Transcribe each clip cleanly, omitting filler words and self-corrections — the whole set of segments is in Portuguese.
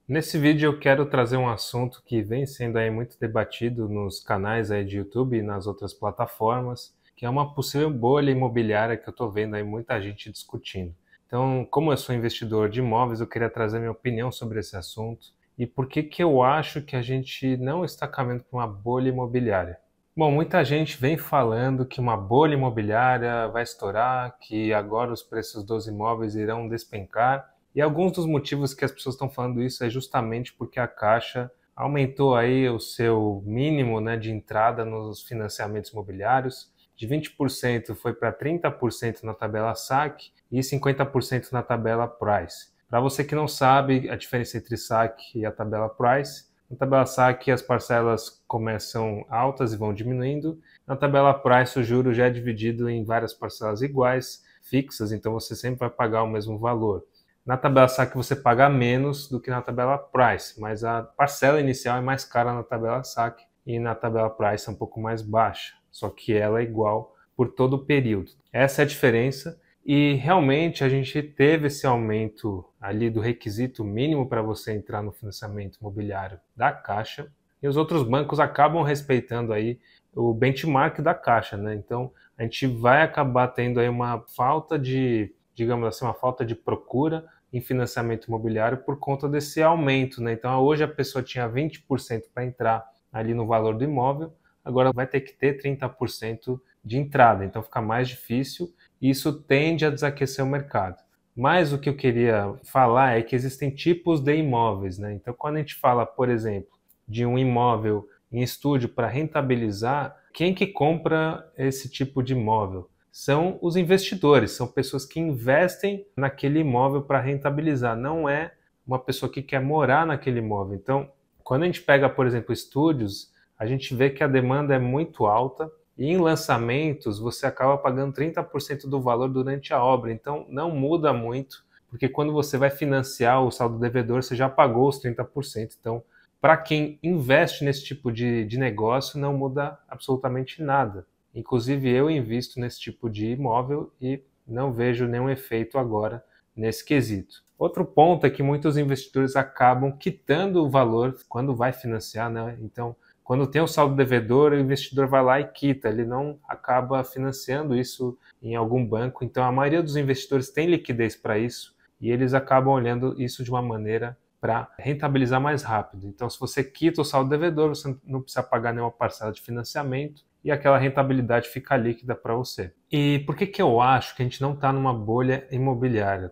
Nesse vídeo eu quero trazer um assunto que vem sendo aí muito debatido nos canais aí de YouTube e nas outras plataformas, que é uma possível bolha imobiliária que eu estou vendo aí muita gente discutindo. Então, como eu sou investidor de imóveis, eu queria trazer minha opinião sobre esse assunto e por que que eu acho que a gente não está caminhando para uma bolha imobiliária. Bom, muita gente vem falando que uma bolha imobiliária vai estourar, que agora os preços dos imóveis irão despencar. E alguns dos motivos que as pessoas estão falando isso é justamente porque a Caixa aumentou aí o seu mínimo, né, de entrada nos financiamentos imobiliários. De 20% foi para 30% na tabela SAC e 50% na tabela Price. Para você que não sabe a diferença entre SAC e a tabela Price, na tabela SAC as parcelas começam altas e vão diminuindo. Na tabela Price o juro já é dividido em várias parcelas iguais, fixas, então você sempre vai pagar o mesmo valor. Na tabela SAC você paga menos do que na tabela Price, mas a parcela inicial é mais cara na tabela SAC e na tabela Price é um pouco mais baixa, só que ela é igual por todo o período. Essa é a diferença e realmente a gente teve esse aumento ali do requisito mínimo para você entrar no financiamento imobiliário da Caixa e os outros bancos acabam respeitando aí o benchmark da Caixa, né? Então a gente vai acabar tendo aí uma falta de, digamos assim, uma falta de procura em financiamento imobiliário por conta desse aumento, né? Então hoje a pessoa tinha 20% para entrar ali no valor do imóvel, agora vai ter que ter 30% de entrada, então fica mais difícil e isso tende a desaquecer o mercado. Mas o que eu queria falar é que existem tipos de imóveis, né? Então quando a gente fala, por exemplo, de um imóvel em estúdio para rentabilizar, quem que compra esse tipo de imóvel? São os investidores, são pessoas que investem naquele imóvel para rentabilizar, não é uma pessoa que quer morar naquele imóvel. Então, quando a gente pega, por exemplo, estúdios, a gente vê que a demanda é muito alta e em lançamentos você acaba pagando 30% do valor durante a obra, então não muda muito, porque quando você vai financiar o saldo devedor, você já pagou os 30%, então para quem investe nesse tipo de negócio não muda absolutamente nada. Inclusive eu invisto nesse tipo de imóvel e não vejo nenhum efeito agora nesse quesito. Outro ponto é que muitos investidores acabam quitando o valor quando vai financiar, né? Então, quando tem o saldo devedor, o investidor vai lá e quita, ele não acaba financiando isso em algum banco. Então, a maioria dos investidores tem liquidez para isso e eles acabam olhando isso de uma maneira para rentabilizar mais rápido. Então, se você quita o saldo devedor, você não precisa pagar nenhuma parcela de financiamento e aquela rentabilidade fica líquida para você. E por que que eu acho que a gente não está numa bolha imobiliária?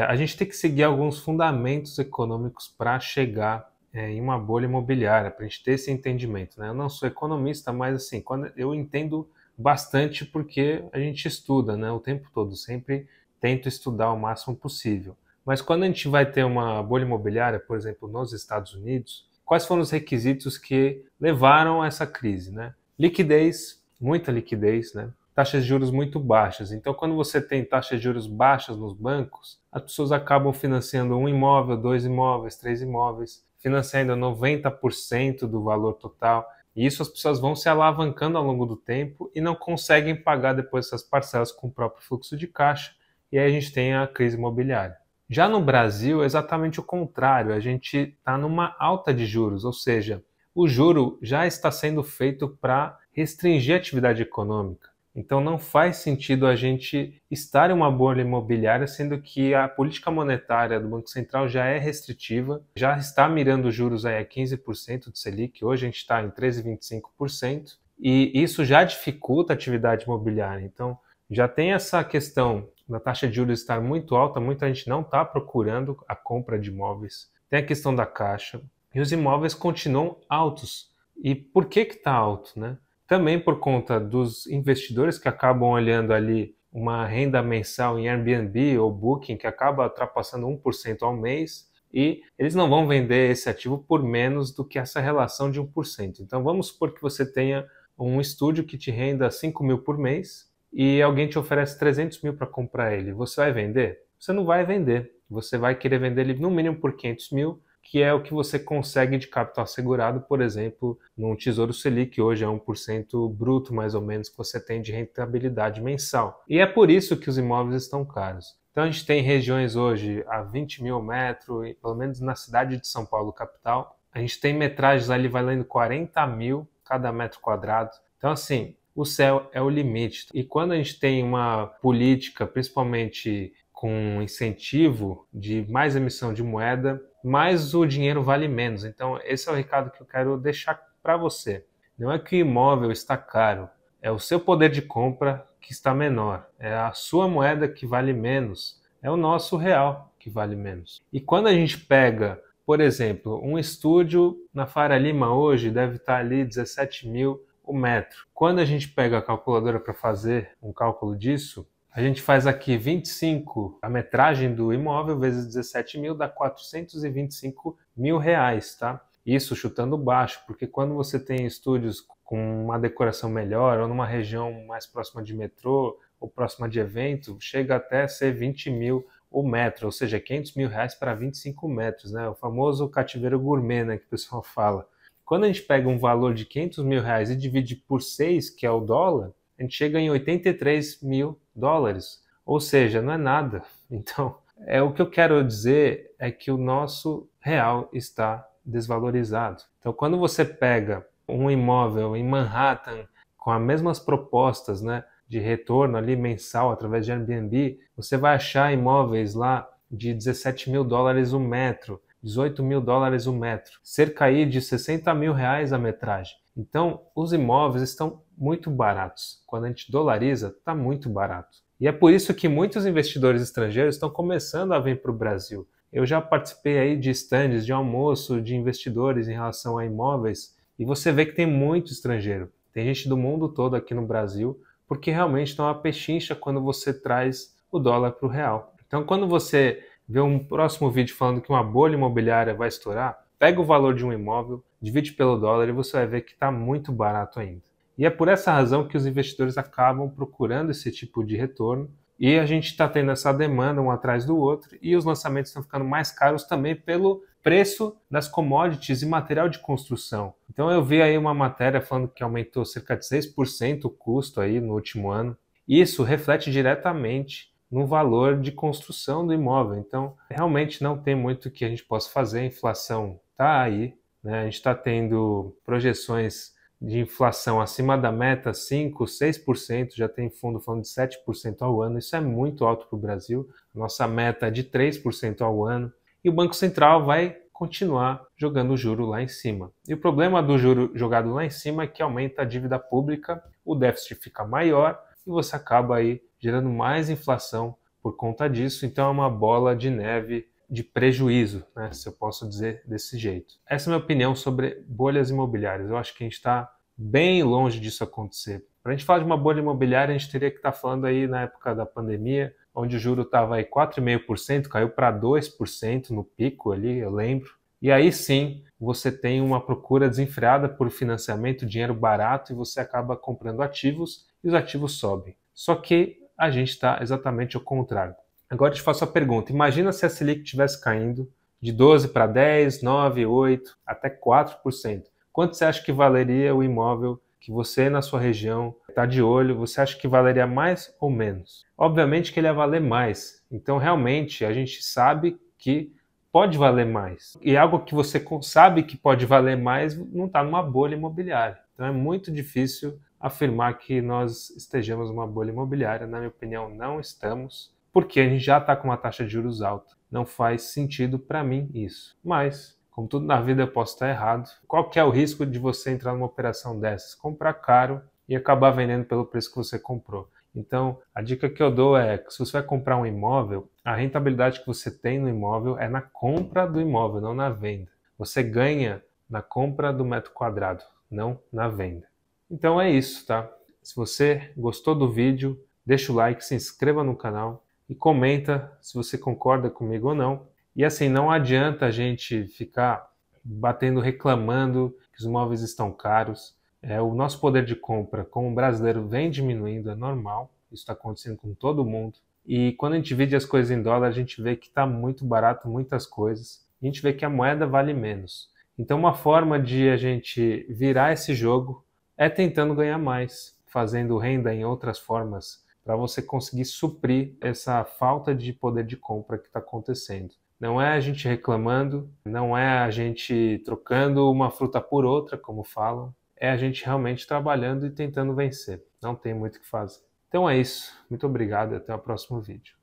A gente tem que seguir alguns fundamentos econômicos para chegar em uma bolha imobiliária, para a gente ter esse entendimento, né? Eu não sou economista, mas assim, quando eu entendo bastante porque a gente estuda, né, o tempo todo, sempre tento estudar o máximo possível. Mas quando a gente vai ter uma bolha imobiliária, por exemplo, nos Estados Unidos, quais foram os requisitos que levaram a essa crise, né? Liquidez, muita liquidez, né? Taxas de juros muito baixas. Então, quando você tem taxas de juros baixas nos bancos, as pessoas acabam financiando um imóvel, dois imóveis, três imóveis, financiando 90% do valor total. E isso as pessoas vão se alavancando ao longo do tempo e não conseguem pagar depois essas parcelas com o próprio fluxo de caixa. E aí a gente tem a crise imobiliária. Já no Brasil é exatamente o contrário, a gente está numa alta de juros, ou seja, o juro já está sendo feito para restringir a atividade econômica. Então não faz sentido a gente estar em uma bolha imobiliária, sendo que a política monetária do Banco Central já é restritiva, já está mirando os juros aí a 15% de Selic, hoje a gente está em 13,25%, e isso já dificulta a atividade imobiliária. Então já tem essa questão da taxa de juros estar muito alta, muita gente não está procurando a compra de imóveis. Tem a questão da Caixa, e os imóveis continuam altos. E por que está alto, né? Também por conta dos investidores que acabam olhando ali uma renda mensal em Airbnb ou Booking que acaba ultrapassando 1% ao mês e eles não vão vender esse ativo por menos do que essa relação de 1%. Então vamos supor que você tenha um estúdio que te renda 5 mil por mês e alguém te oferece 300 mil para comprar ele. Você vai vender? Você não vai vender. Você vai querer vender ele no mínimo por 500 mil, que é o que você consegue de capital assegurado, por exemplo, num Tesouro Selic, hoje é 1% bruto, mais ou menos, que você tem de rentabilidade mensal. E é por isso que os imóveis estão caros. Então a gente tem regiões hoje a 20 mil metros, pelo menos na cidade de São Paulo, capital. A gente tem metragens ali valendo 40 mil cada metro quadrado. Então assim, o céu é o limite. E quando a gente tem uma política, principalmente com incentivo de mais emissão de moeda, mais o dinheiro vale menos. Então esse é o recado que eu quero deixar para você. Não é que o imóvel está caro, é o seu poder de compra que está menor, é a sua moeda que vale menos, é o nosso real que vale menos. E quando a gente pega, por exemplo, um estúdio na Faria Lima hoje deve estar ali 17 mil o metro. Quando a gente pega a calculadora para fazer um cálculo disso, a gente faz aqui 25, a metragem do imóvel vezes 17 mil dá 425 mil reais, tá? Isso chutando baixo, porque quando você tem estúdios com uma decoração melhor ou numa região mais próxima de metrô ou próxima de evento, chega até ser 20 mil o metro, ou seja, 500 mil reais para 25 metros, né? O famoso cativeiro gourmet, né, que o pessoal fala. Quando a gente pega um valor de 500 mil reais e divide por 6, que é o dólar, a gente chega em 83 mil dólares, ou seja, não é nada. Então, o que eu quero dizer é que o nosso real está desvalorizado. Então, quando você pega um imóvel em Manhattan com as mesmas propostas, né, de retorno ali mensal através de Airbnb, você vai achar imóveis lá de 17 mil dólares o metro, 18 mil dólares o metro, cerca aí de 60 mil reais a metragem. Então, os imóveis estão muito baratos. Quando a gente dolariza, está muito barato. E é por isso que muitos investidores estrangeiros estão começando a vir para o Brasil. Eu já participei aí de stands de almoço de investidores em relação a imóveis e você vê que tem muito estrangeiro. Tem gente do mundo todo aqui no Brasil, porque realmente está uma pechincha quando você traz o dólar para o real. Então, quando você vê um próximo vídeo falando que uma bolha imobiliária vai estourar, pega o valor de um imóvel, divide pelo dólar e você vai ver que está muito barato ainda. E é por essa razão que os investidores acabam procurando esse tipo de retorno e a gente está tendo essa demanda um atrás do outro e os lançamentos estão ficando mais caros também pelo preço das commodities e material de construção. Então eu vi aí uma matéria falando que aumentou cerca de 6% o custo aí no último ano. Isso reflete diretamente no valor de construção do imóvel. Então realmente não tem muito que a gente possa fazer, a inflação está aí, né? A gente está tendo projeções de inflação acima da meta, 5%, 6%, já tem fundo falando de 7% ao ano, isso é muito alto para o Brasil, nossa meta é de 3% ao ano, e o Banco Central vai continuar jogando o juro lá em cima. E o problema do juro jogado lá em cima é que aumenta a dívida pública, o déficit fica maior e você acaba aí gerando mais inflação por conta disso, então é uma bola de neve de prejuízo, né, se eu posso dizer desse jeito. Essa é a minha opinião sobre bolhas imobiliárias. Eu acho que a gente está bem longe disso acontecer. Para a gente falar de uma bolha imobiliária, a gente teria que estar falando aí na época da pandemia, onde o juro estava aí 4,5%, caiu para 2% no pico ali, eu lembro. E aí sim, você tem uma procura desenfreada por financiamento, dinheiro barato, e você acaba comprando ativos e os ativos sobem. Só que a gente está exatamente ao contrário. Agora eu te faço a pergunta, imagina se a Selic estivesse caindo de 12 para 10, 9, 8, até 4%. Quanto você acha que valeria o imóvel que você na sua região está de olho? Você acha que valeria mais ou menos? Obviamente que ele ia valer mais. Então realmente a gente sabe que pode valer mais. E algo que você sabe que pode valer mais não está numa bolha imobiliária. Então é muito difícil afirmar que nós estejamos numa bolha imobiliária. Na minha opinião, não estamos. Porque a gente já está com uma taxa de juros alta. Não faz sentido para mim isso. Mas, como tudo na vida, eu posso estar errado. Qual que é o risco de você entrar numa operação dessas? Comprar caro e acabar vendendo pelo preço que você comprou. Então, a dica que eu dou é que se você vai comprar um imóvel, a rentabilidade que você tem no imóvel é na compra do imóvel, não na venda. Você ganha na compra do metro quadrado, não na venda. Então é isso, tá? Se você gostou do vídeo, deixa o like, se inscreva no canal e comenta se você concorda comigo ou não. E assim, não adianta a gente ficar batendo, reclamando que os imóveis estão caros. O nosso poder de compra como brasileiro vem diminuindo, é normal. Isso está acontecendo com todo mundo. E quando a gente divide as coisas em dólar, a gente vê que está muito barato muitas coisas. A gente vê que a moeda vale menos. Então uma forma de a gente virar esse jogo é tentando ganhar mais, fazendo renda em outras formas, para você conseguir suprir essa falta de poder de compra que está acontecendo. Não é a gente reclamando, não é a gente trocando uma fruta por outra, como falam, é a gente realmente trabalhando e tentando vencer. Não tem muito o que fazer. Então é isso. Muito obrigado e até o próximo vídeo.